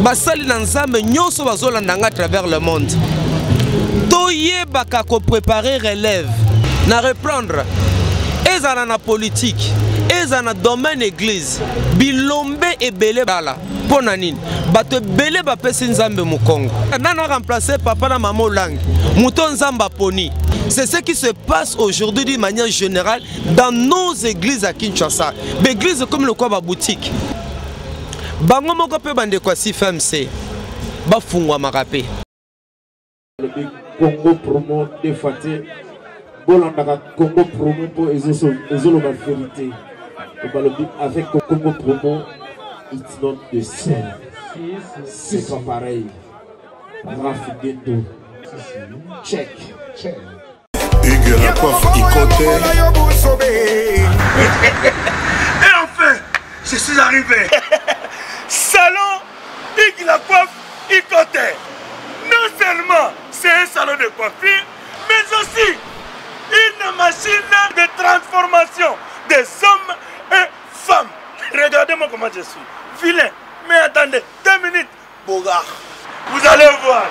basali na nzambe nyonso bazolanda à travers le monde toyebaka ko préparer relève na reprendre ezana na politique ezana domaine église bilombe ebele bala pona nini bato ebele bapesi nzambe mukongo nana remplacer papa na maman Olangi muto nzamba poni. C'est ce qui se passe aujourd'hui d'une manière générale dans nos églises à Kinshasa. Des églises comme le Kwaba boutique. Bango moko pe bande kwa si FMC. Ba fungwa marape. Le Congo promo de Faté. Bolanda Congo promo pour ezolo la vérité. Avec Congo promo, it's not the same. C'est pas pareil. Rafigeto. Check. Hugues la coiffe Ikoté. Et enfin, je suis arrivé. Salon Hugues la coiffe Ikoté. Non seulement c'est un salon de coiffure, mais aussi une machine de transformation des hommes et femmes. Regardez-moi comment je suis. Vilain. Mais attendez, 2 minutes. Bogart. Vous allez voir.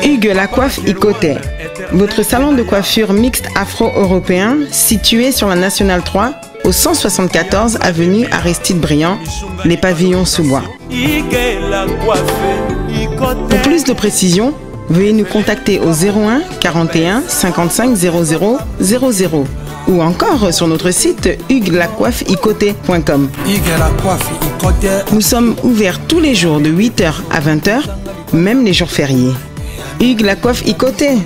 Hugues la coiffe Ikoté, votre salon de coiffure mixte afro-européen situé sur la Nationale 3 au 174 avenue Aristide Briand, les pavillons sous bois. Pour plus de précisions, veuillez nous contacter au 01 41 55 00 00 ou encore sur notre site hugueslacoiffeikoté.com. Nous sommes ouverts tous les jours de 8h à 20h, même les jours fériés. Hugues la coiffe Ikoté,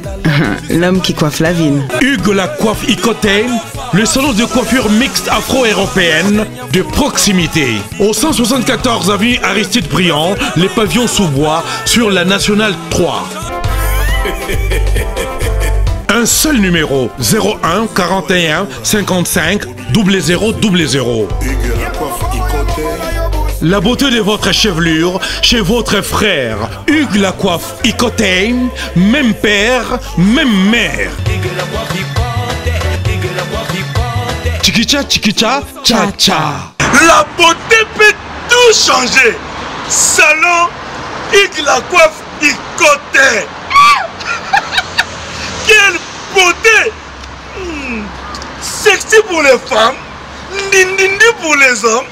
l'homme qui coiffe la ville. Hugues la coiffe Ikoté, le salon de coiffure mixte afro-européenne de proximité. Au 174 avenue Aristide Briand, les pavillons sous bois sur la Nationale 3. Un seul numéro, 01 41 55 00 00. La beauté de votre chevelure chez votre frère. Hugues la coiffe Ikoté, même père, même mère. Chikicha, chikicha, cha cha. La beauté peut tout changer. Salon Hugues la coiffe Ikoté. Quelle beauté! Sexy pour les femmes, dindindi pour les hommes.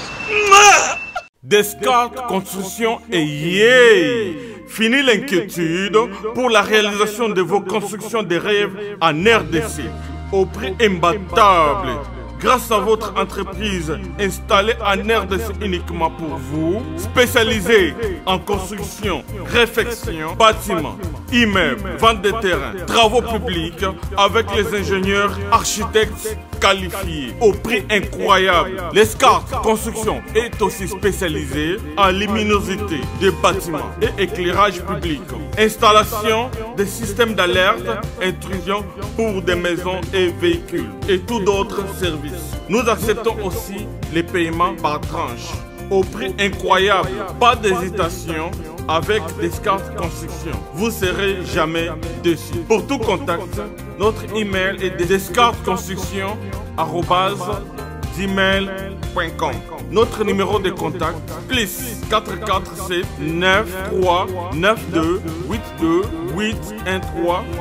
Descartes Construction et yeah! Fini l'inquiétude pour la réalisation de vos constructions de rêves en RDC au prix imbattable. Grâce à votre entreprise installée en RDC uniquement pour vous, spécialisée en construction, réfection, bâtiments, immeubles, vente de terrains, travaux publics, avec les ingénieurs architectes qualifiés au prix incroyable. Descartes Construction est aussi spécialisée en luminosité des bâtiments et éclairage public, installation des systèmes d'alerte, intrusion pour des maisons et véhicules et tout d'autres services. Nous acceptons aussi les paiements par tranche au prix incroyable. Pas d'hésitation avec Descartes Construction. Vous serez jamais déçus. Pour tout contact, notre email est descartesconstruction@gmail.com. Notre numéro de contact plus 447 93 92 82 813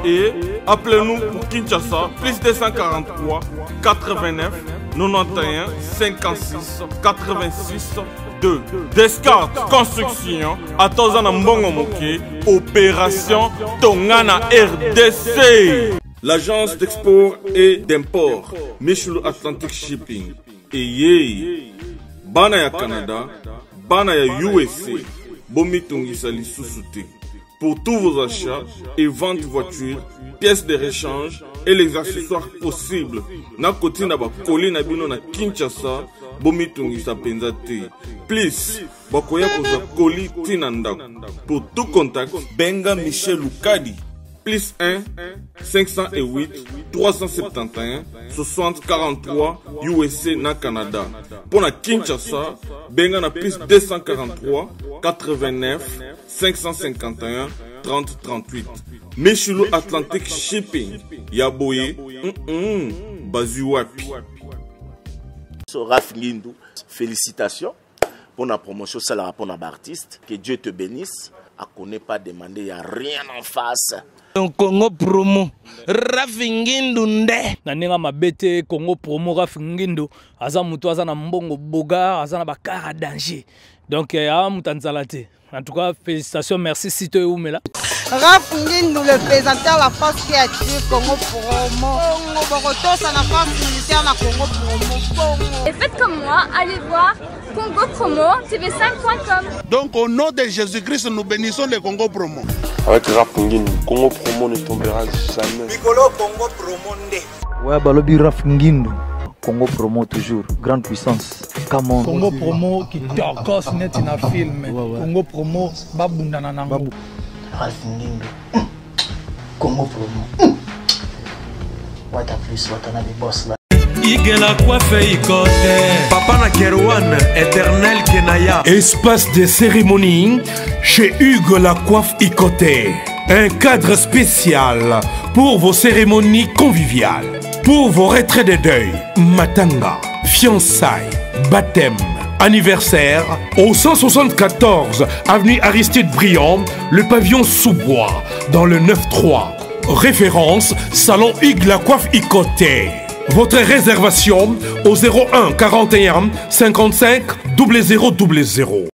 et appelez-nous pour Kinshasa plus 243 89 91 56 86 2. Descartes Construction à Tozana Mbongo Moké, opération Tongana RDC. L'agence d'export et d'import Michel Atlantic Shipping et yé bana ya Canada, bana ya USA, bomitungisa lisusu. Pour tous vos achats et ventes de voitures, pièces de rechange et les accessoires possibles. Na koti na ba koli na bino na Kinshasa, bomitungisa penza te. Please, bakoya koza koli tinanda. Pour tout contact, benga Michel Lukadi. Plus 1 508 371 60 43 USA na Canada. Pour la Kinshasa, benga na plus 243 89 551 30 38. Michelo Atlantic Shipping. Yaboye, Bazuapi. Raf Ngindu, félicitations pour la promotion, c'est la rapport à l'artiste. Que Dieu te bénisse. À connaît pas demander, il n'y a rien en face. Congo promo, Raf Ngindu nde. Nanenga mabete Congo promo Raf Ngindu. Aza mutu aza na mbongo boga, aza na bakara danger. Donc mutanzalate. En tout cas, félicitations, merci si tu es où mais là. Raf Ngindu, le présentateur de la force créative Congo promo. Congo ça la force militaire na Congo promo. Et faites comme moi, allez voir Congo promo tv5.com. Donc au nom de Jésus-Christ, nous bénissons le Congo promo. Avec Raf Ngindu, Congo promo ne tombera jamais. Piccolo Congo promo nde. Ouais, balobi Raf Ngindu. Congo promo toujours, grande puissance. Come on. Congo promo qui torcos net in a film. Congo promo babunda na nango. Raf Ngindu. Congo promo. What a plus, what a boss là. Igela coiffe ikote. Papa na Kerouan, éternel Kenaya. Espace de cérémonie chez Hugues la coiffe ikote. Un cadre spécial pour vos cérémonies conviviales. Pour vos retraits de deuil, matanga, fiançailles, baptême, anniversaire, au 174 avenue Aristide Briand, le pavillon sous-bois, dans le 9-3. Référence, salon Hugues la coiffe Icoté. Votre réservation au 01 41 55 0000.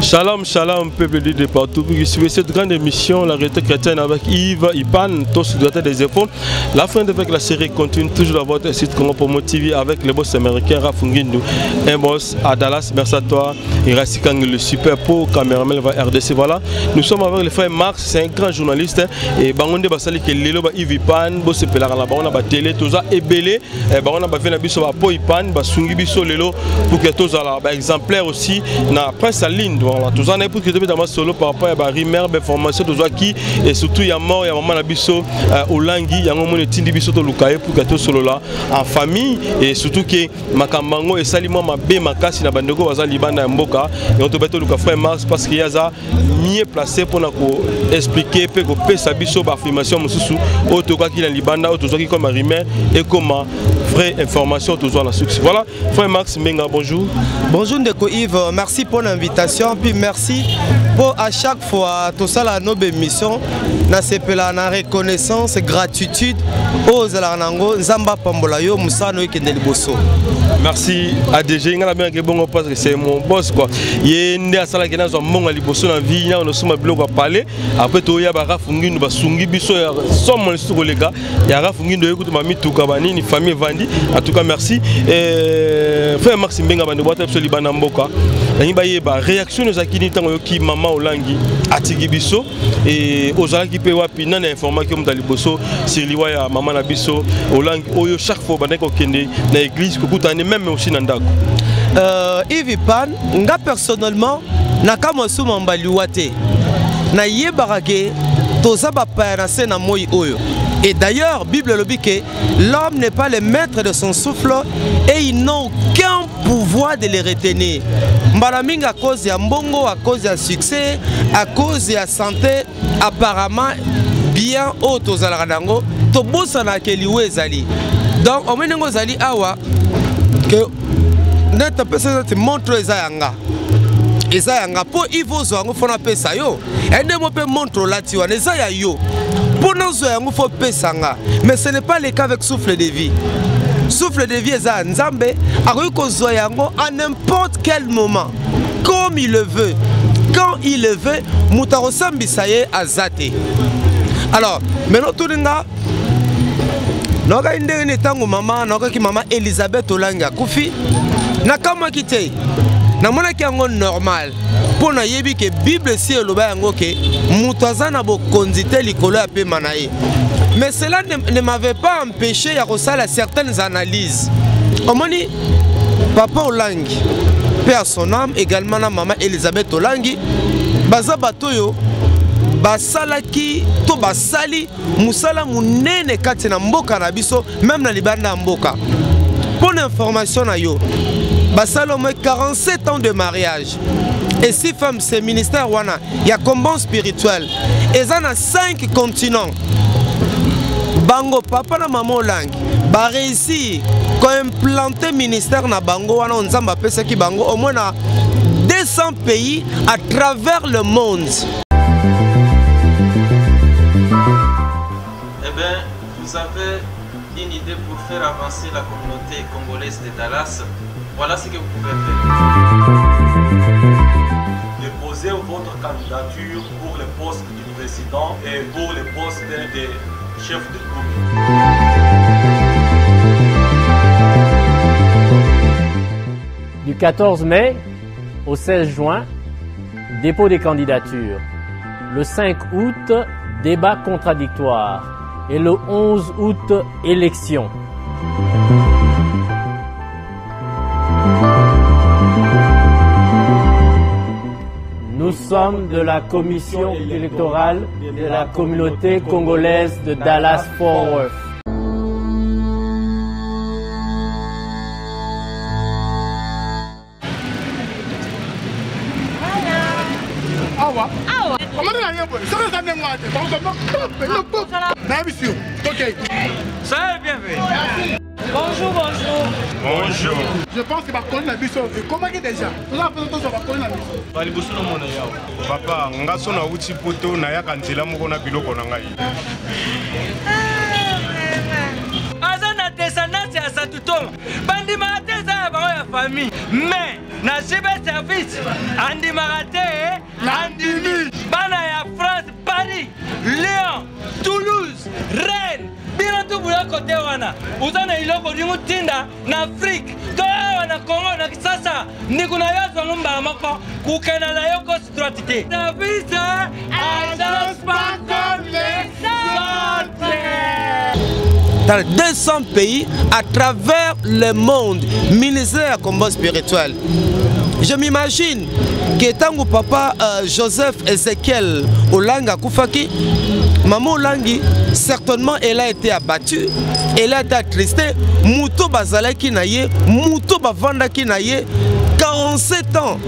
Shalom, shalom, peuple de partout. Vous suivez cette grande émission, la réalité chrétienne avec Yves Ipan, tous droits des épaules. La fin de la série continue toujours dans votre site Congo Promo TV avec le boss américain Raf Ngindu, un boss à Dallas. Merci à toi. Il reste le super pot, caméraman RDC. Voilà, nous sommes avec le frère Marx, c'est un grand journaliste. Et Bangonde Basali qui est Lelo Yves Ipan, boss Pelara la Bangonda Télé, tout ça est belé. Bangonda Bafena Biso Po Ipan, Basungi Biso Lelo pour que tous ça exemplaire aussi. Na Prince Aline. Tout ça n'est pour que tu aies solo par rapport à la rumeur, l'information, tout ça qui et surtout il y a mort, il y a maman la biso au langui, il y a un moment de tindi biso to lukaye pour que tu solo là en famille et surtout que makambango et salimo ma bé makasi na bandeko baza libanda mboka et on te beto luka frère Mars parce qu'il y a ça mieux placé pour nous expliquer peu que pesa biso ba affirmation mususu auto ka ki na libanda auto qui comme rumeur et comme vraie information toujours la succès. Voilà, frère Max Menga, bonjour. Bonjour Ndeko Yves, merci pour l'invitation. Puis merci pour à chaque fois tout ça la noble émission na sepela na reconnaissance gratitude aux alanango Zamba Pambolayo Musano Ekendeli Bosso. Merci à DG ngala bien que bon parce que c'est mon boss quoi. Yende asala kena zo monga liboso na vie na suma blog à parler après to ya ba Raf Ngindu basungi biso ya somo le suko les gars ya Raf Ngindu écoute ma mituka banini famille vandi en tout cas merci et frère Maxime Benga bande boîte absolu bana mboka nani ba yeba réaction nos akini tango yoki mama olangi atigi biso et ozala ki pe wapi na information dans liboso sur liwa ya mama na biso olangi oyo chaque fois bande ko kende na église ko kutane même aussi na ndako Yves Pan nga personnellement nakamo suma mbali wate na yebaka ke toza ba parase na moi oyo. Et d'ailleurs, Bible le dit que l'homme n'est pas le maître de son souffle et il n'a aucun pouvoir de le retenir. Mbalaming à cause de mbongo, à cause de succès, à cause de santé, apparemment bien haut aux alarango, to bosana keliwe zali. Donc au menengo zali awa que notre personne te montre ezayanga. Ezayanga po ivo zo ngo fona pesa yo. Ende mo pe montre lati wana ezaya yo. Il faut pesanga, mais ce n'est pas le cas avec souffle de vie. Souffle de vie est à Nzambe, à n'importe quel moment, comme il le veut, quand il le veut, Moutarosan Bissaye a Zate. Alors, maintenant tout le monde, noka indene tango mama, noka ki mama Elisabeth Olanga Koufi, nakama kite, namona ki ango normal. Pour na yebi que Bible si eloba yango ke mutazana bo konzite likolo ya pe manaye. Mais cela ne m'avait pas empêché ya kosala certaines analyses. Omoni papa Olangi, père à son âme, également na maman Elisabeth Olangi, baza batoyo basalaki to basali musala munene kati na mboka na biso même na libanda mboka. Pour l'information na yo, basalo 47 ans de mariage. et 6 femmes, c'est ministère wana. Il y a combat spirituel. Et ça a 5 continents. Bango, papa na maman langue. Ba réussi quand implanter ministère na bango wana onzamba pesa ki bango au moins na 200 pays à travers le monde. Eh bien, vous avez une idée pour faire avancer la communauté congolaise de Dallas. Voilà ce que vous pouvez faire. Déposez votre candidature pour le poste du président et pour le poste des chefs de groupe. Du 14 mai au 16 juin, dépôt des candidatures. Le 5 août, débat contradictoire. Et le 11 août, élection. Nous sommes de la commission électorale de la communauté congolaise de Dallas-Fort Worth. Ça est bien fait. Bonjour, bonjour. Bonjour. Je pense que ma collègue n'a vu ça. Comment est déjà? Nous avons fait ma collègue n'a vu ça. Papa, ngaso na uchi poto na ya kanzela moko na biloko na ngai. Azana descendance ya Satutoma. Bandi marate za ba ya famille. Mais na civil service andi marate andimi bana ya France, Paris, Lyon, Toulouse, Rennes. Bino tu buya kote wana. Uzana iloko ringu tinda na Afrique. Toa na Congo na Kisasa. Nikuna yazo ngumba mako kukena na yoko situatite. Service agence pas comme les autres. Dans 200 pays à travers le monde, ministère combat spirituel. Je m'imagine que tango papa Joseph Ezekiel Olanga Koufaki, maman Olangi, certainement elle a été abattue, elle a été attristée, Mouto Bazalaki naye, Mouto Bavandaki naye, 47 ans,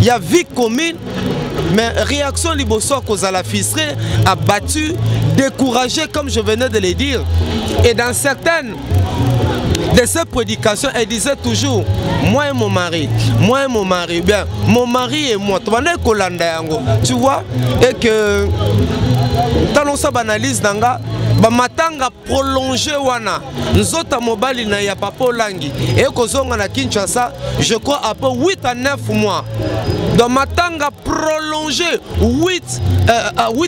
il y a vie commune, mais réaction liboso cause à la fistrée, abattu, découragé comme je venais de le dire. Et dans certaines de ces prédications, elle disait toujours, moi et mon mari, bien, mon mari et moi, tu vois, et que dans nos analyses d'anga, matanga prolongé wana nzota mobali na ya papa Olangi et kozonga na Kinshasa, je crois après 8 à 9 mois. Donc matanga prolongé 8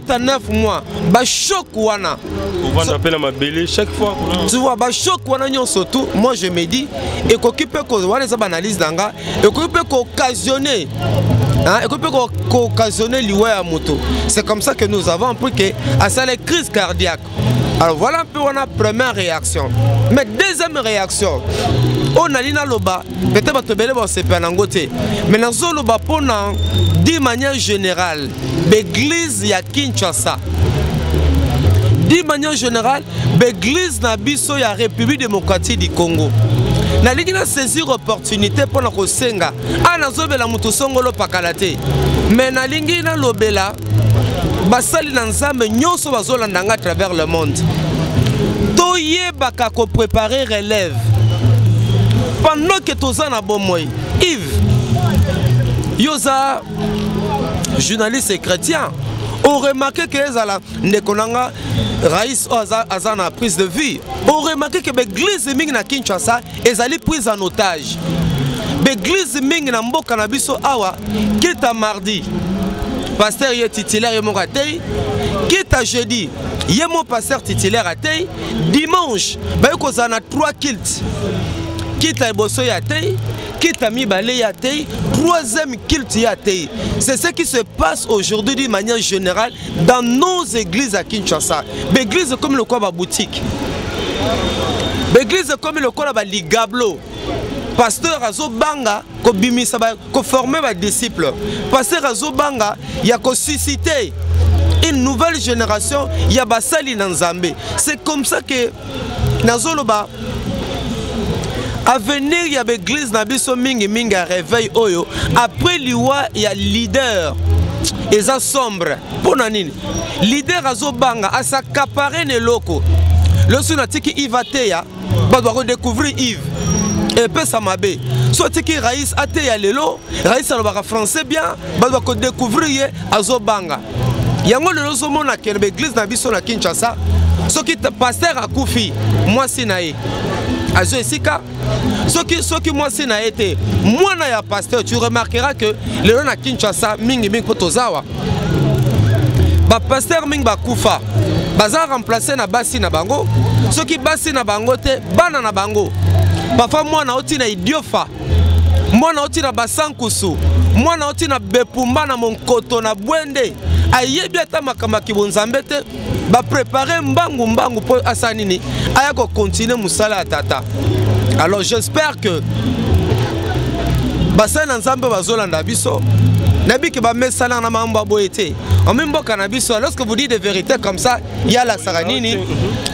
à 9 mois. Ba choc wana. On va appeler ma belle chaque fois. Tu vois ba choc wana nyon surtout, moi je me dis et qu'occuper cause wana ça analyse d'anga et qu'occuper qu'occasionner et qu'on peut occasionner l'oué à moto. C'est comme ça que nous avons appris qu'à ça les crises cardiaques. Alors voilà un peu la première réaction. Mais deuxième réaction, on a l'ina loba, peut-être que tu vas se faire un côté. Mais dans ce loba, d'une manière générale, l'église ya Kinshasa. D'une manière générale, l'église na biso ya République démocratique du Congo. Na ligi na saisir opportunité pour na kosenga ana zobela mutu songolo pakalate mais na lingi na lobela basali na nzambe nyonso bazolanda à travers le monde toyebaka ko préparer relève pendant que toza na bomoy Yves yoza journaliste et chrétien on remarque que ezala ndekonanga Raïs Azana prise de vie. On remarque que l'église Ming na Kinshasa est prise en otage. L'église Ming na Mboka na biso awa quitte mardi. Pasteur est titulaire mon ratei. Quitte jeudi. Yé mon pasteur titulaire atei. Dimanche, ba kozana 3 kilts. Quitte bosso yatei. Quitte mibale yatei. 3e kilt yatei. C'est ce qui se passe aujourd'hui d'une manière générale dans nos églises à Kinshasa. L'église comme le quoi boutique. L'église comme le quoi ba ligablo. Pasteur Azo Banga ko bimisa ba ko former ba disciples. Pasteur Azo Banga ya ko susciter une nouvelle génération ya basali na Nzambe. C'est comme ça que nazoloba avenir ya l'église na biso mingi mingi a réveil oyo après liwa ya leader eza sombre pona nini leader azobanga asakapare ne loko losu na tiki ivateya ba doit découvrir Yves et peu ça mabe so tiki Raïs ateya lelo Raïs alobaka français bien ba doit découvrir azobanga yango lelo zo mona ke l'église na biso na Kinshasa soki pasteur akufi mwasi na ye azo esika soki mwasi na été mwana ya pasteur tu remarqueras que lelo na Kinshasa mingi potozawa ba pasteur mingi bakufa baza remplacer na basi na bango soki basi na bango te bana na bango parfois mwana oti na idiofa mwana oti na basankusu mwana oti na bepumba na monkoto na bwende ayebi ata makamba kibonzambe te ba préparer mbangu po asanini aya ko continuer musala ya tata. Alors j'espère que basana nzambe bazolanda biso nabi ke ba mesala na mamba boyete en même mboka na biso. Lorsque vous dites des vérités comme ça, il y a la Saranini.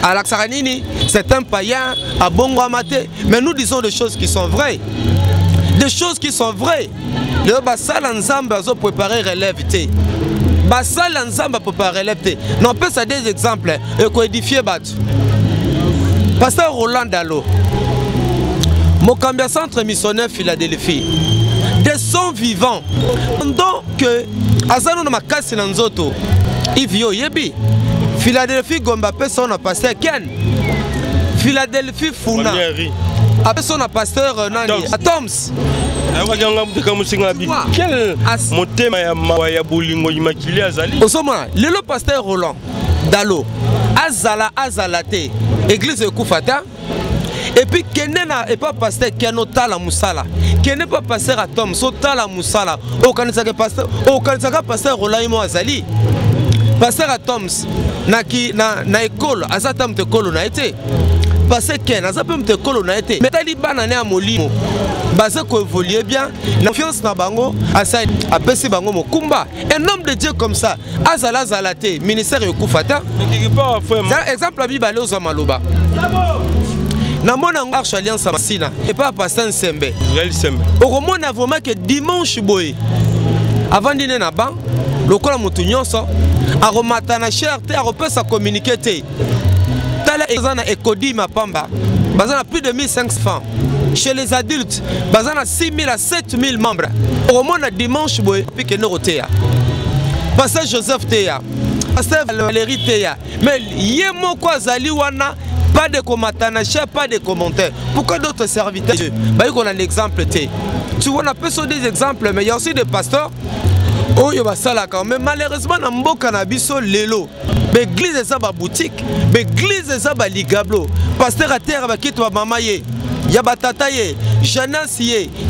À la Saranini, c'est un païen à Bongo Amate, mais nous disons des choses qui sont vraies. Des choses qui sont vraies. Le basal ensemble a préparé relève. Basal ensemble a préparé relève. Non, peut ça des exemples et coédifier battu. Pasteur Roland Dalo, Mokambia Centre Missionnaire Philadelphie, des sons vivants. Donc que Azano na makasi na nzoto Ivio yebi Philadelphie Gomba pesa na pasteur Ken Philadelphie Funa apesa na pasteur nani Atoms quel motema ya mawa ya bolingo immaculé azali osoma lelo pasteur Roland Dalo azala te église ekufata. Et puis, Kenena et pas pasteur Kenota la Moussala. Kene pas pasteur Atom, Sota la Moussala. Au Kanisaka pasteur Rolaimo Azali. Pasteur Atoms, na école, Azatam te kolo na été. Pasteur Ken, Azapem te kolo na été. Mais Taliban na à Molimo. Basé ko évoluer bien, la confiance na bango, asa apesi bango mokumba. Un homme de Dieu comme ça, Azala Zalate, ministère Yokufata. Exemple, la Bible allait aux Amaloba. Na mona Arche Alliance Masina et pas pasteur Sembe. Au mona vraiment que dimanche boy avant dîner na ban lokola mutu nyonso aromata na cherté aropesa communiquer te. Tala ezana ekodi mapamba bazana plus de 1500 francs. Chez les adultes bazana 6000 à 7000 membres. Au mona dimanche boy pique norotea. Pasteur Joseph Teya. Pasteur Valérie Teya. Mais yemo kwa zali wana. Pas de commentaires, pas de commentaires. Pourquoi d'autres serviteurs? Bah, il y a un exemple. Tu vois, on a peu des exemples, mais il y a aussi des pasteurs. Oh, il y a ça là quand même. Malheureusement, dans le cannabis, l'élo. L'église est sa boutique. L'église est sa ligablo. Pasteur à terre, qui toi, maman, il y a batata, Janas,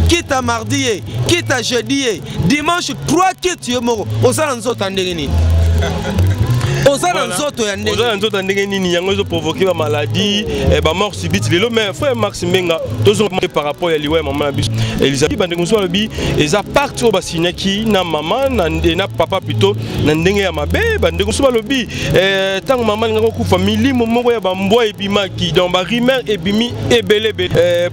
quitte à mardi, quitte à jeudi, dimanche, 3 qui tu es mort. Aux alentours d'Andérini. Aux alentours d'Andérini, il y a provoqué la maladie, et la mort subite. Mais frère Max Menga, tous ont par rapport à l'Ioué, maman, Elisabeth, ils ont parti au bassin qui n'a maman, n'a papa plutôt, n'a n'engagé à ma bébé, bandegosuma lobby, tant maman n'a pas famille, mon ya bamboa et bima qui dans barimer et bimi et belé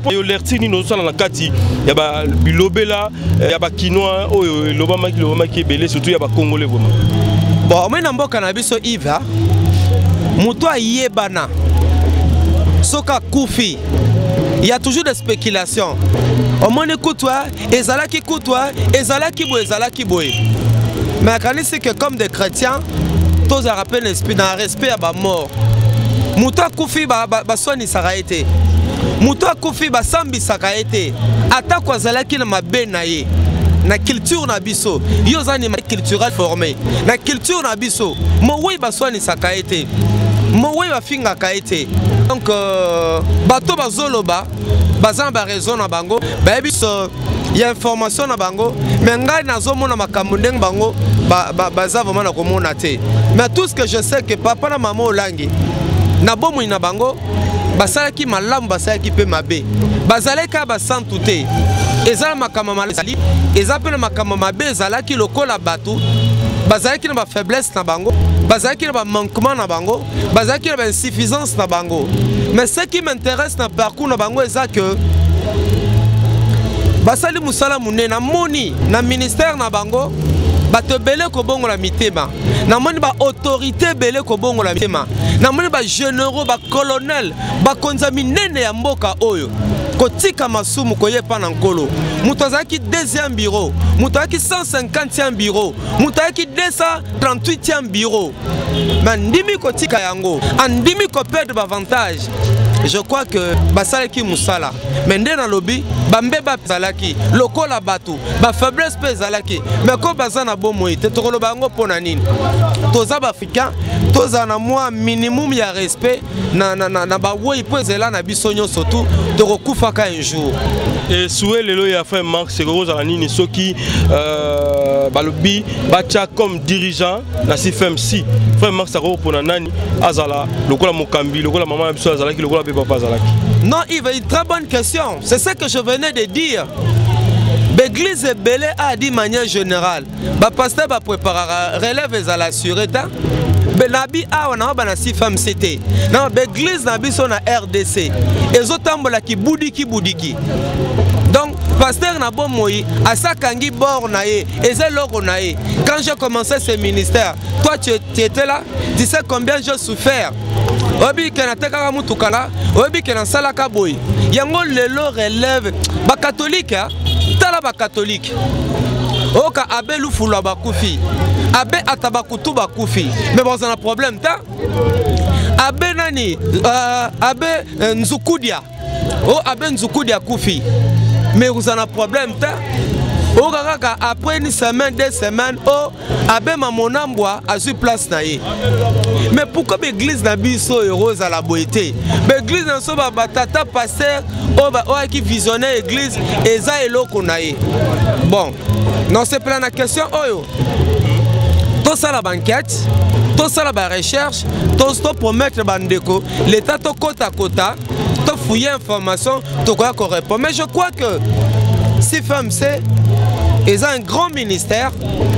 pour l'ertini nous sommes dans la kati, y a ba bilobela, y a ba quinoa, oh l'obama qui est belé, surtout y a ba congolais vraiment. Bon, moi n'ambo cannabis au Iva, mutoa yebana, soka koufi. Il y a toujours des spéculations. Au moins écoute toi, ezala qui coûte toi, ezala qui boue. Mais quand c'est que comme des chrétiens, tous à rappeler l'esprit dans le respect à ba mort. Mutoa koufi ba soini saraete. Mutoa koufi ba sambi saraete. Ata kwa zala ki na mabe na ye. Na culture na biso, yo zani ma culturel formé. Na culture na biso, mo oui ba soini sakaete. Mowe va finga kaete. Donc bato bazoloba bazan ba raison na bango baby so il y a information na bango mais ngai nazomona makambo ndeng bango baza vraiment na komona te. Mais tout ce que je sais que papa na maman olangi na bomu na bango basala ki malamu basala ki pe mabe bazale ka basantu te ezala makambo malali ezapela makambo mabe ezala ki lokola bato bazala ki na ba faiblesse na bango bazala ki na ba manquement na bango bazala ki na ba insuffisance na bango. Mais ce qui m'intéresse dans le parcours na bango est que basali musala munene na moni na ministère na bango bato belé ko bongo la mitema na moni ba autorité belé ko bongo la mitema na moni ba généraux ba colonel ba konza minene ya mboka oyo kotika masumu koyepa na nkolo muto azaki deuxième bureau muto azaki 150e bureau muto azaki 238e bureau mandimi kotika yango andimi ko perdre avantage. Je crois que basalaki musala mende na lobi bambeba zalaki lokola batu ba faiblesse pe zalaki mais ko bazana bomo ite tokolo bango pona nini toza ba africain toza na moi minimum ya respect na ba woi po zela na bisonyo surtout tokokufaka un jour. Et souhait lelo ya fait Marc Segoro za nini soki balobi bacha comme dirigeant na CFMC frère Marc Segoro pona nani azala lokola mokambi lokola maman biso azalaki lokola papa zalaki. Non, Yves, une très bonne question. C'est ce que je venais de dire. L'église est belle a dit de manière générale. Le pasteur va préparer relève à la sûreté. Benabi a on a ba na sifam c'était. Non, l'église na biso na RDC. Ezotambola ki budiki. Donc, pasteur na bon moi, à sa kangi bord na ye, ezelo na ye. Quand j'ai commencé ce ministère, toi tu étais là, tu sais combien j'ai souffert. Obi kenateka mutukala, obi kenasalaka boy. Yango lelo relève ba catholique, tala ba catholique. Oka abe lufula bakufi. Abe atabakutu bakufi. Mais bon ça a un problème ta. Abe nani abe nzukudia. Oh abe nzukudia kufi. Mais vous avez un problème ta. Oh kaka après une semaine 2 semaines oh abe mamonambwa a su place na ye. Mais pourquoi l'église na biso heureuse à la beauté? L'église na so ba tata pasteur o qui visionner l'église eza eloko na ye. Bon, non c'est plein la question oyo. Tout ça la banquette, tout ça la recherche, tout ça pour mettre bandeko, l'état to kota kota, to fouiller information, to quoi qu'on répond. Mais je crois que si FMC est un grand ministère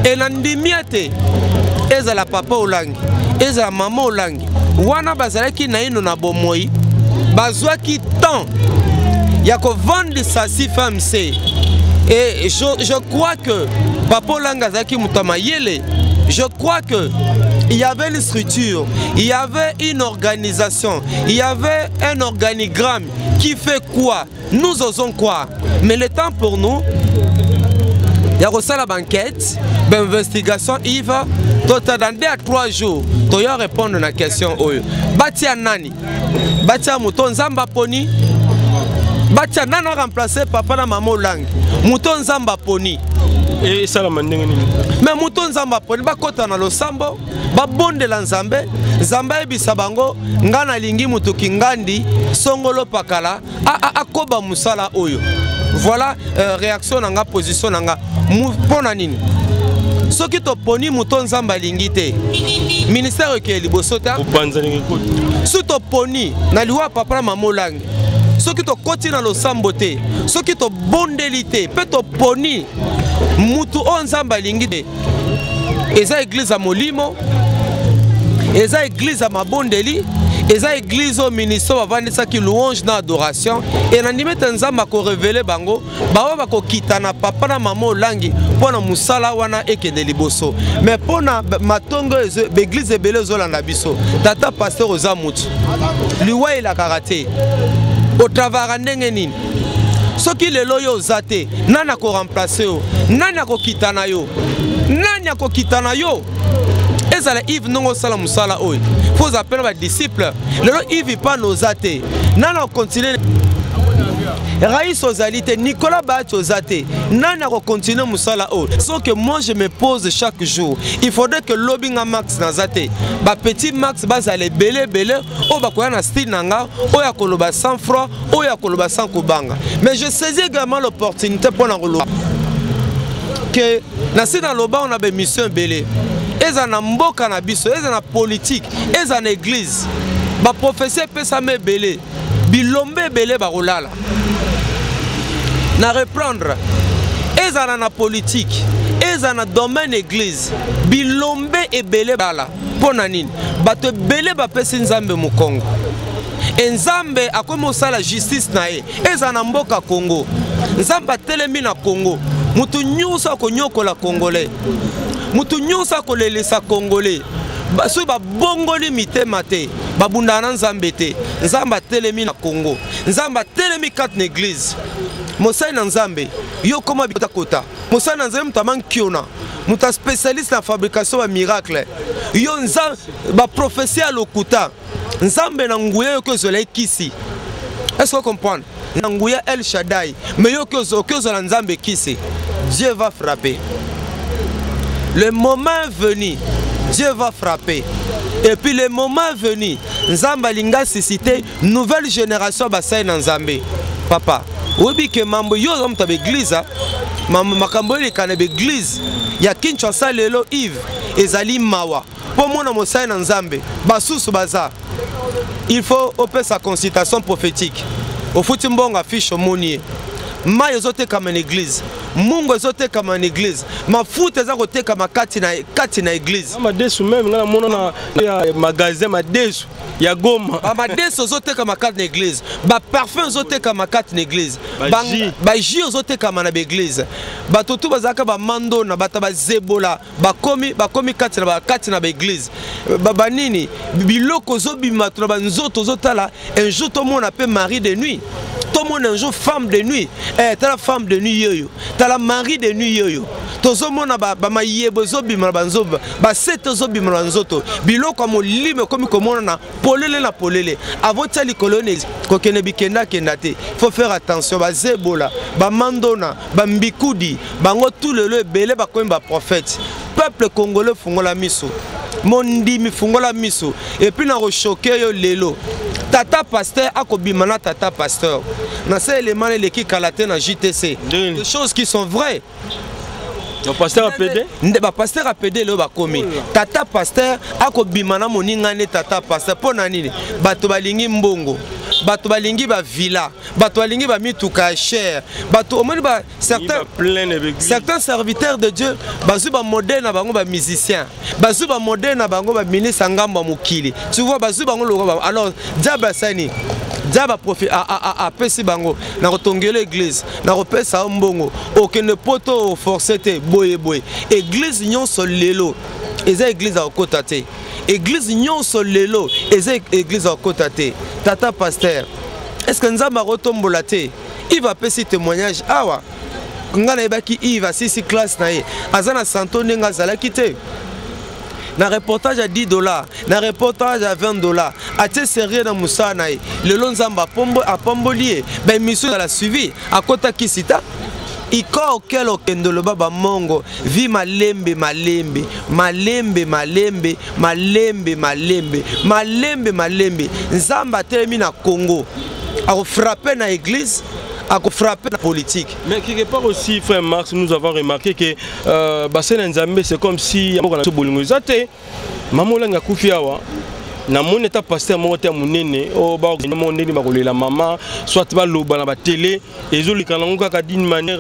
et l'andimiate est la papa au langue, est la maman au langue. Wana bazalaki na ino na bomoi, bazwa ki temps, yako vendre sa si FMC. Et je crois que papa au langue azaki mutama yele. Je crois que il y avait une structure, il y avait une organisation, il y avait un organigramme qui fait quoi? Nous osons quoi? Mais le temps pour nous, il y a reçu la banquette, l'investigation, il va, dans 2 à 3 jours, tu vas répondre à la question. Batia nani? Batia mouton zamba poni? Batia nana remplacé papa na maman langue. Mouton zamba poni. Et ça la mandingue nini? Mais mouton zamba poni ba kota na lo sambo, ba bonde la nzambe, nzamba ebisa bango, ngana lingi mutuki ngandi, songolo pakala, akoba musala oyo. Voilà réaction nanga, position nanga. Pona nini? Soki to poni mouton zamba lingi te. Ministère ke libosota. Sou to poni na liwa papa na maman langue. Soki to koti na lo sambo te. Soki to bondelité, pe to poni mutu onzamba lingide. Eza église à Molimo, eza église à Mabondeli, eza église au ministère bavandisa ki louange na adoration et na ndimeta nzamba ko révéler bango bawa bako kitana papa na mama langi pona musala wana ekende liboso mais pona matongo église ebele zolanda biso tata pasteur oza mutu liwa ila karate au travail ndenge nini soki lelo yo zate nana ko remplacer yo nana ko kitana yo nana ko kitana yo ezala Yves nongo sala musala oy faut appeler les disciples lelo Yves pas nos athées nana continuer Raïs Ozalite, Nicolas Bat Ozate, nana continuer musala oy sans que moi je me pose chaque jour il faudrait que lobbying Max Nazate ba petit Max bazale belé o ba koya na style nanga o ya koloba 100 francs o ya koloba 100 kubanga mais je saisis également l'opportunité pour na que na sina loba on a des missions belé eza na mboka na biso eza na politique eza na église ba professeur pesa me belé bilombe belé ba rolala na reprendre eza na politique eza na domaine église bilombe ebele bala pona nini bato belé ba pesa nzambe mukongo Nzambe akomi osala justice na ye eza na mboka Congo. Nzambe atelemi na Congo. Mutu nyonso akonyokola Congolais. Mutu nyonso akolelisa Congolais. Baso ba bongoli mitema te. Babundana Nzambe te. Nzambe atelemi na Congo. Nzambe atelemi kat na église. Mosai na Nzambe yo koma bita kota. Mosai na Nzambe mutaman kiona. Muta spécialiste na fabrication de miracle. Yo Nzambe ba prophétie à lokuta. Nzambe na nguye yo kozole kisi. Est-ce que vous comprenez? Nanguya El Shaddai. Mais yo kozole Nzambe kisi. Dieu va frapper. Le moment venu, Dieu va frapper. Et puis le moment venu, Nzamba linga susciter nouvelle génération basai na Nzambe. Papa, obi ke mambo yo zamta be église, makambo le kana be église. Ya Kinshasa lelo Yves ezali mawa. Pour mona mosai na Nzambe, basusu baza. Il faut opérer sa consultation prophétique. Au futimbonga fiche monier. Ma yozote comme une église. Mungu yozote comme une église. Ma foot ezote comme kati na église. Ma desu même na mona na magasin ma desu ya Goma. Ba desu yozote comme kati na église. Ba parfum yozote comme kati na église. Ba ji yozote comme na église. Ba totu bazaka ba mando na bata ba zebola ba komi kati na église. Ba nini biloko zobima to ba nzoto zotala un jour tout le monde appelle mari de nuit. Tout le monde un jour femme de nuit. T'as la femme de nuit yoyo. T'as la mari de nuit yoyo. Tozo mona ba mayebo zobi marabanzoba. Ba seto zobi maranzoto. Biloko mo lime komi komona na polele. Avant tali colonel kokene bikenda kendate. Faut faire attention ba zebola, ba mandona, ba mbikudi, bango tout le belé ba komi ba prophète. Peuple congolais fungola miso. Mondimi fungola miso. Et puis na rechoquer yo lelo. Tata pasteur akobimana tata pasteur. Na ces éléments les qui kalaté na JTC. Des choses qui sont vraies. Le pasteur a pédé? Le pasteur a pédé le bakomi. Tata pasteur akobimana moninga ne tata pasteur pona nini. Bato balingi mbongo. Bato balingi ba villa. Bato balingi ba mituka cher. Bato omoni ba certains serviteurs de Dieu bazu ba modèle na bango ba musicien. Bazu ba modèle na bango ba ministre ngamba mukili. Tu vois bazu bango lo alors diable sani. Diable profite a pesi bango na rotongela église na repesa mbongo aucun poto forcété boye église nyonso lelo eza église a kotate église nyonso lelo eza église a kotate tata pasteur est-ce que nzamba rotombola te il va pesi témoignage awa ngana ebaki il va sisi classe na ye azana santo nenga zalaki te. Na reportage à $10, na reportage à $20. Até sérieux dans Moussanaï. Le Lonzamba a pombolié. Ben Missou l'a suivi. À Kota Kisita. Iko auquel okendo le baba mongo. Vi malembe. Nzamba termine Congo. A frappé na église. À frapper la politique. Mais quelque part aussi, frère Marx, nous avons remarqué que Bassin Nzambe, c'est comme si Mamola Kufiawa. Na mon état pasteur mon état munene o ba mon nene ba kolela maman soit ba loba na ba télé et zo likana ngaka d'une manière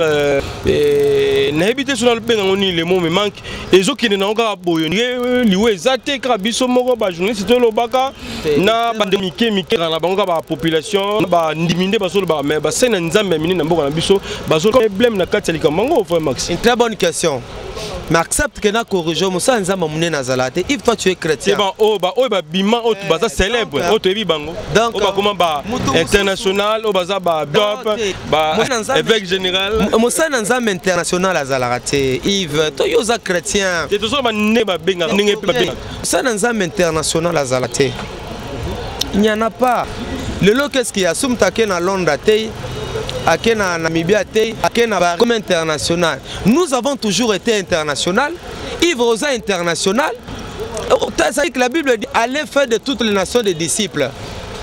na habité sur le benga ngoni le mot me manque et zo kine na ngaka boyo liwe zate ka biso moko ba journaliste to lobaka na ba demike mike na bango ba population ba ndiminde ba so ba mais ba sena Nzambe mini na mboka na biso ba zo problème na kati likamanga frère Max. Une très bonne question. Mais accepte que na corrige Moussa Nzamba mune na zalate. If toi tu es chrétien. Ba bima o baza célèbre o to bango. Donc comment ba international o baza ba dop ba évêque général. Moussa Nzamba international à zalate. Yves to yoza chrétien. Et to so ba ne ba benga ninge pe benga. Moussa Nzamba international à zalate. Il n'y en a pas. Le lot qu'est-ce qu'il y a sumtake na Londres té. Akena Namibia té, Akena comme international. Nous avons toujours été international. Yves Rosa international. C'est que la Bible dit allez faire de toutes les nations des disciples.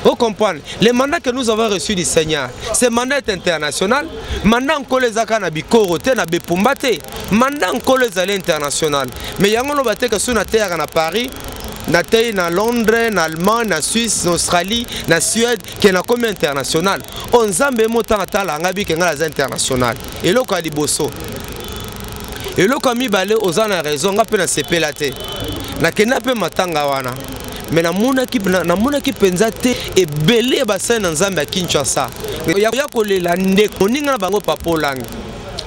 Vous comprenez? Les mandats que nous avons reçus du Seigneur, c'est mandat international. Mandat encore les akana bikorote na bepumbate. Mandat encore les allées international. Mais yango no bate que sur na terre na Paris. Na tey na Londres, na Allemagne, na Suisse, na Australie, na Suède, qui est comme international. On zambe mota atala ngabi ke ngala international. Et lo ka liboso. Et lo ka mi balé aux ana raison nga pe na sepela te. Na kena pe matanga wana. mais namonaki penza te ebele basali na nzambe ya Kinshasa ya kolela ndeko moninga na bango Papa Olangi.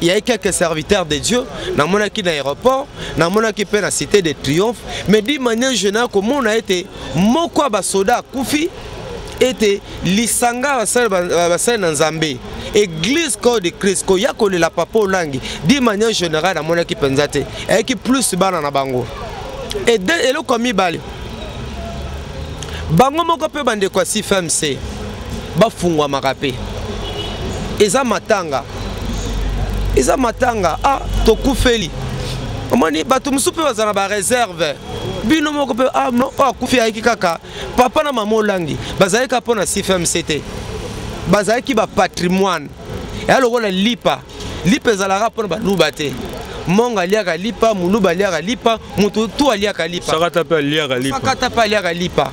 Il y a quelques serviteurs de Dieu, namonaki na aéroport, namonaki pe na cité de Triomphe, mais d'une manière générale comment on a été moko ba soda kufi était lisanga basali na nzambe. Église corps de Christ ko ya kolela Papa Olangi d'une manière générale namonaki penza te et qui plus bana na bango. Et le komi bali bango moko pe bande kwa CFMC bafungwa makape eza matanga ah tokufeli omoni bato musupe bazana ba réserve bino moko pe ah non akufi aiki kaka papa na mama Olangi bazalika pona CFMC te bazaliki ba patrimoine ya lokola lipa ezalaka pona baluba te monga aliaka lipa muluba aliaka lipa mutu tu aliaka lipa sakata pe aliaka lipa.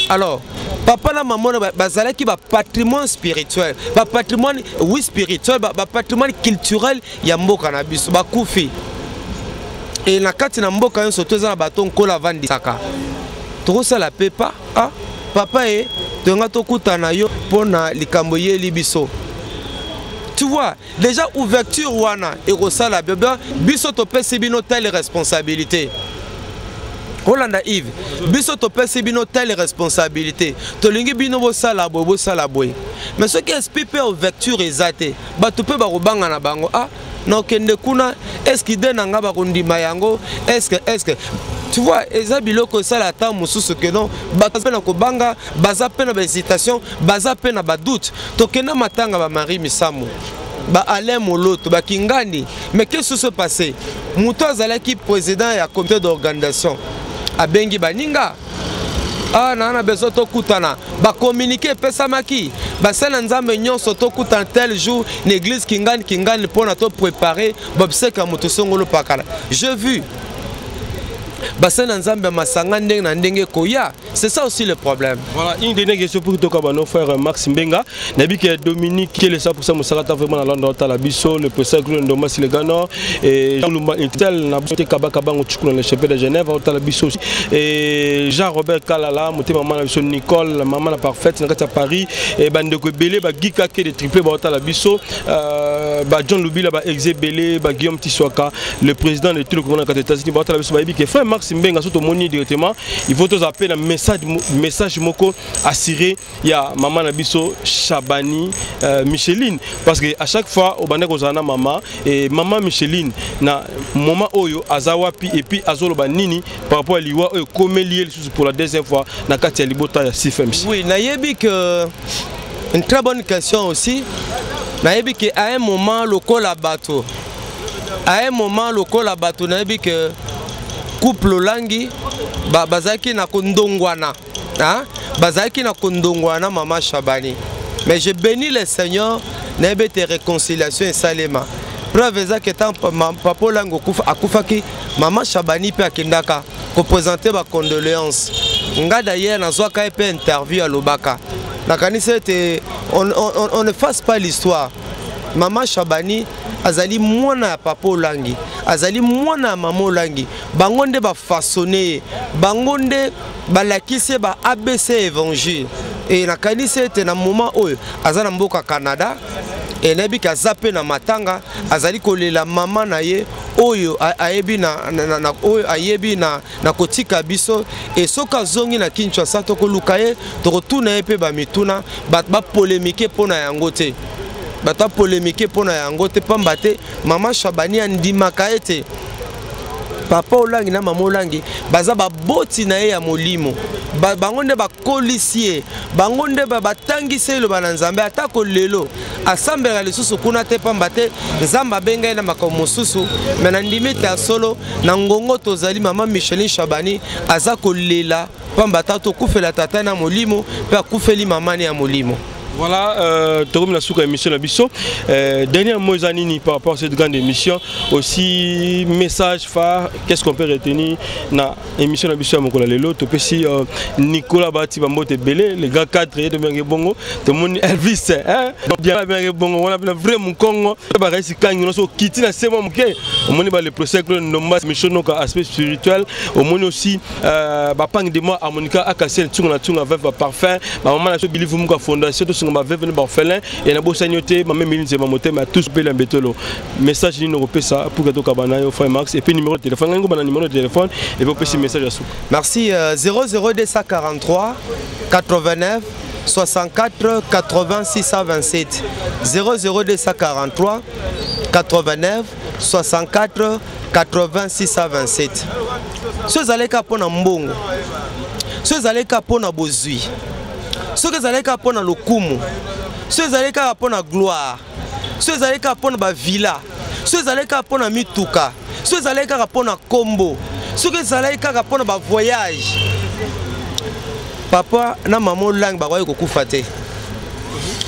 Alors papa na maman bazalaki ba patrimoine spirituel ba patrimoine oui spirituel ba patrimoine culturel ya mboka na biso bakufi et na kati na mboka yon soto za baton kola vandi saka tokosala pepa ah papa e tonga tokutana yo pona likambo yeli biso. Tu vois, déjà ouverture wana et rosala bébé biso to pesi bino telle responsabilité. Rolanda Yves, biso to pesi bino telle responsabilité. To lingi bino bo sala boy. Mais ce qui explique ouverture ezate, ba to pe ba robanga na bango ah non kende kuna est-ce qu'il donne nga ba kondima yango est-ce que tu vois eza biloko sala ta mususu que non ba pe na ko banga baza pe na ba hésitation baza pe na ba doute to kena matanga ba Marie Misamu ba Alain Moloto ba Kingani. Mais qu'est-ce qui se passé muto azalaki président ya comité d'organisation abengi baninga ah nana besoin to kutana ba communiquer pesa maki ba sala nzambe nyonso to kutana tel jour l'église Kingani pour na to préparer bobseka muto songolo pakala. J'ai vu Bassin Nzambe Masanga ndenge koya. C'est ça aussi le problème. Voilà, une dernière question pour nos frère Max Mbenga. Nabi que Dominique qui est le 100% Moussalata vraiment dans l'endroit la biso le professeur Ndomas Legano et Jean-Lumba Intel na boté Kabakaba Ngouchukuna le chef de Genève au la biso et Jean-Robert Kalala monté maman la biso Nicole maman la parfaite na Paris et bandeko belé ba Gika ke de triplé ba la biso ba John Lubila ba Exebelé ba Guillaume Tiswaka le président de tout le gouvernement des États-Unis ba la biso ba que frère Max Mbenga surtout moni directement il faut tous appeler un message moko assuré il y a maman Nabiso Chabani Micheline parce que à chaque fois au bande kozana maman et maman Micheline na moment oyo azawapi et puis azolo banini par rapport à liwa comme lié pour la deuxième fois na kati ya libota ya CFMC. Oui, nayebi que une très bonne question aussi. Nayebi que à un moment le bateau nayebi que couple Olangi bazaki na kondongwana hein bazaki na kondongwana mama Chabani mais je bénis le Seigneur n'ebe te réconciliation et salema preuve ça que tant papa Olangi akufaki mama Chabani pe akendaka ko présenter ba condoléances nga d'ailleurs nazwa ka pe interview à Lobaka na kanisa on ne fasse pas l'histoire. Maman Chabani azali mwana ya papa Olangi azali mwana ya mama Olangi bangonde ba façonner bangonde balakise ba ABC évangile et na kanisa ete na moment oyo azana mboka Canada et nabi ka zape na matanga azali kolela mama na ye oyo ayebi na oyo ayebi na kotika biso et soka zongi na Kinshasa to ko lukaye to retourna epe ba mituna ba polémique pona yango te bata polémique pona yango te pamba te mama Chabani andimaka ete papa Olangi na mama Olangi baza baboti na ye ya molimo bangonde bakolisier bangonde batangise lo bana Nzambe atako lelo asambela lisusu kuna te pamba te Nzamba benga na makomo mosusu mais na ndimite ya solo na ngongo tozali mama Micheline Chabani aza kolela pamba ta to kufela tata na molimo pe akufeli mama ne ya molimo. Voilà, Torum la souka émission Nabiso. Dernier mot Zanini par rapport à cette grande émission. Aussi, message phare, qu'est-ce qu'on peut retenir dans l'émission Nabiso à Mokola Lelo. Tu peux si Nicolas Bati Bambote Belé, les gars 4 de Bengue Bongo, tout le monde Elvis, hein? Bien Bengue Bongo, on a vrai mon Congo. Si quand nous sommes quittés dans ces moments, au moins le procès que nous avons mission donc aspect spirituel. Au moins aussi, bapang de moi harmonica à casser le tunga tunga avec parfum. Maman a choisi Believe Muka Fondation. Ma veuve ne orphelin et na bosagnoté ma même c'est ma moté mais tous belé mbetolo message ni européen ça pour que to kabana yo frère Max et puis numéro de téléphone ngo bana numéro de téléphone et puis petit message à sous. Merci 00243 89 64 80 627 00243 89 64 80 627. Ceux allez kapona mbongo. Ceux allez kapona bozui. Ceux qui allaient pour la lokumu, ceux qui allaient pour la gloire, ceux qui allaient pour la villa, ceux qui allaient pour la mituka, ceux qui allaient pour la combo, ceux qui allaient pour la voyage. Papa, na maman langue ba ko kufate.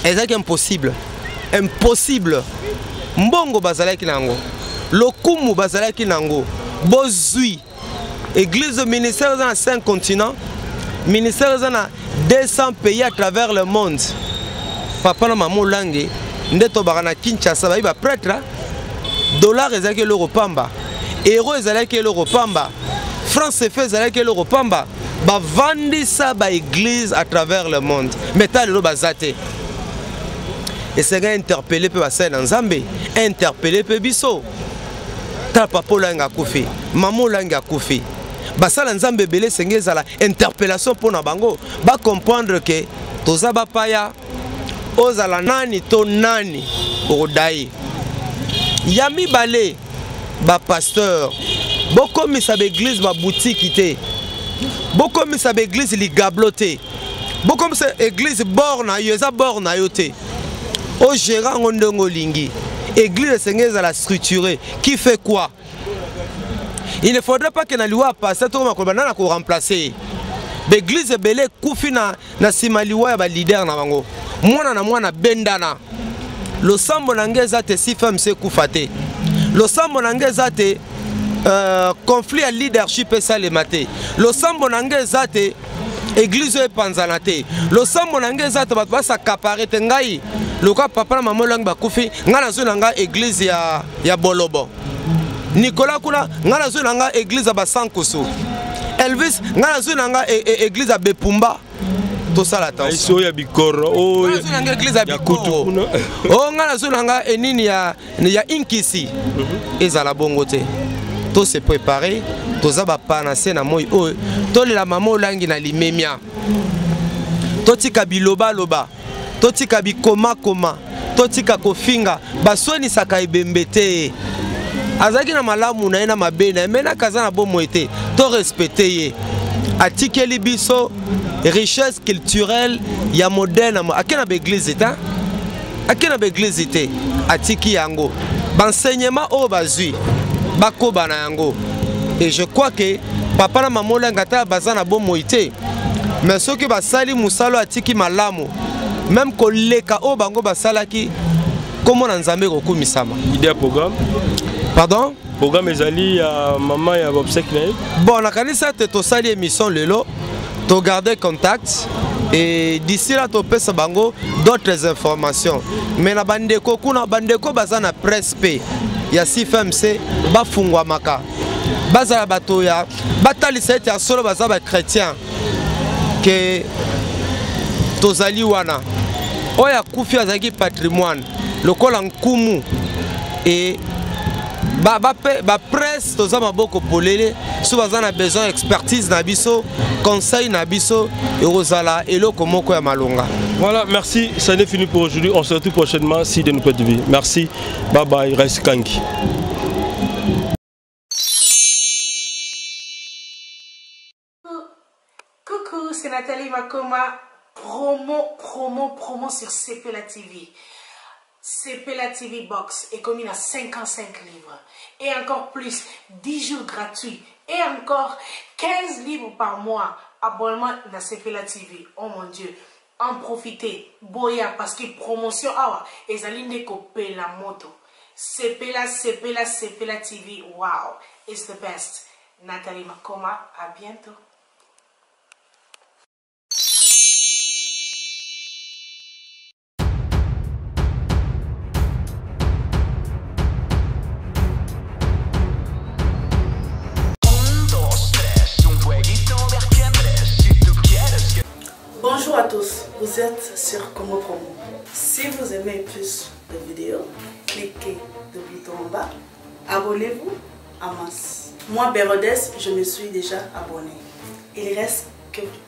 C'est impossible. Impossible. Mbongo bazalaki nango. Lokumu bazalaki nango. Bozui. Église ministère dans 5 continents. Ministère dans 200 pays à travers le monde. Papa na maman langue ndeto barana Kinshasa ba iba prêtre. Dollar ezalaki l'euro pamba. Euro ezalaki l'euro pamba. France CFA ezalaki l'euro pamba. Ba vandi ça ba église à travers le monde. Mais ta le bazate. Et c'est interpellé pe ba sena nzambe, interpellé pe biso. Ta papa langa kufi, maman langa kufi. Basala nzambe belé sengeza la interpellation pour na bango ba comprendre que toza ba paya ozala nani to nani odai yami balé ba pasteur boko misa ba église ba boutique té boko misa ba église li gabloté boko misa église borna yoza borna yoté o gérant ndongo lingi église sengeza la structurée qui fait quoi? Il ne faudrait pas que na liwa passe to makobana na ko remplacer. L'église belé kufina na simaliwa ya ba leader na bango. Mwana na mwana bendana. Lo sambo nangeza te si femme se kufate. Lo sambo nangeza te conflit à leadership et ça les maté. Lo sambo nangeza te église e panzanate. Lo sambo nangeza te ba sa caparete ngai. Lo ka papa na maman lang ba kufi ngana zo nanga église ya Bolobo. Nicolas Kuna, ngana zo nanga église à Basankoso. Elvis, ngana zo nanga église à Bepumba. Tout ça la tension. Iso ya Bikoro, oh ngana zo nanga église à Bikoro. Oh ngana zo nanga enini ya Inkisi. Ezala bongo te. Tout se préparer, tout ça ba panase na moi oh. To la maman langi na limemia. Totika biloba loba. Totika bikoma koma. Totika kofinga. Basoni saka ibembete. Azaki na malamu na ena mabena mena kaza na bomo ete to respecter ye atikeli biso richesse culturelle ya moderne akena ba église eta akena ba église ete atiki yango enseignement o bazui bakoba na yango et je crois que papa na maman ngata bazana bomo ete mais ceux qui basali musalo atiki malamu même koleka o bango basalaki comment na nzambe ko kumisama idée programme. Pardon? Programme ezali ya maman ya obsèque na. Bon, na kanisa te to sali émission lelo, to garder contact et d'ici là to pesa bango d'autres informations. Mais na bandeko kuna bandeko bazana presse P. Ya CFMC ba fungwa maka. Bazala bato ya batali sete ya solo bazaba chrétien que tozali wana. Oya kufi azaki patrimoine. Lokola nkumu et ba presse toza maboko polele so bazana besoin expertise na biso conseil na biso et rozala eloko moko ya malonga. Voilà, merci, ça n'est fini pour aujourd'hui. On se retrouve prochainement si de nous peut vivre. Merci. Bye bye, reste Kangi. Coucou, c'est Nathalie Makoma. Promo sur CPLA TV. CPLA TV Box est commis à 55 livres. Et encore plus, 10 jours gratuits. Et encore 15 livres par mois. Abonnement dans CPLA TV. Oh mon Dieu. en profiter. Boya parce que promotion awa ezali ndeko pela moto. Sepela TV. Wow, it's the best. Nathalie Makoma, à bientôt. Bonjour à tous, vous êtes sur Congo Promo. Si vous aimez plus de vidéos, cliquez le bouton en bas, abonnez-vous en masse. Moi, Bérodès, je me suis déjà abonné. Il reste que vous.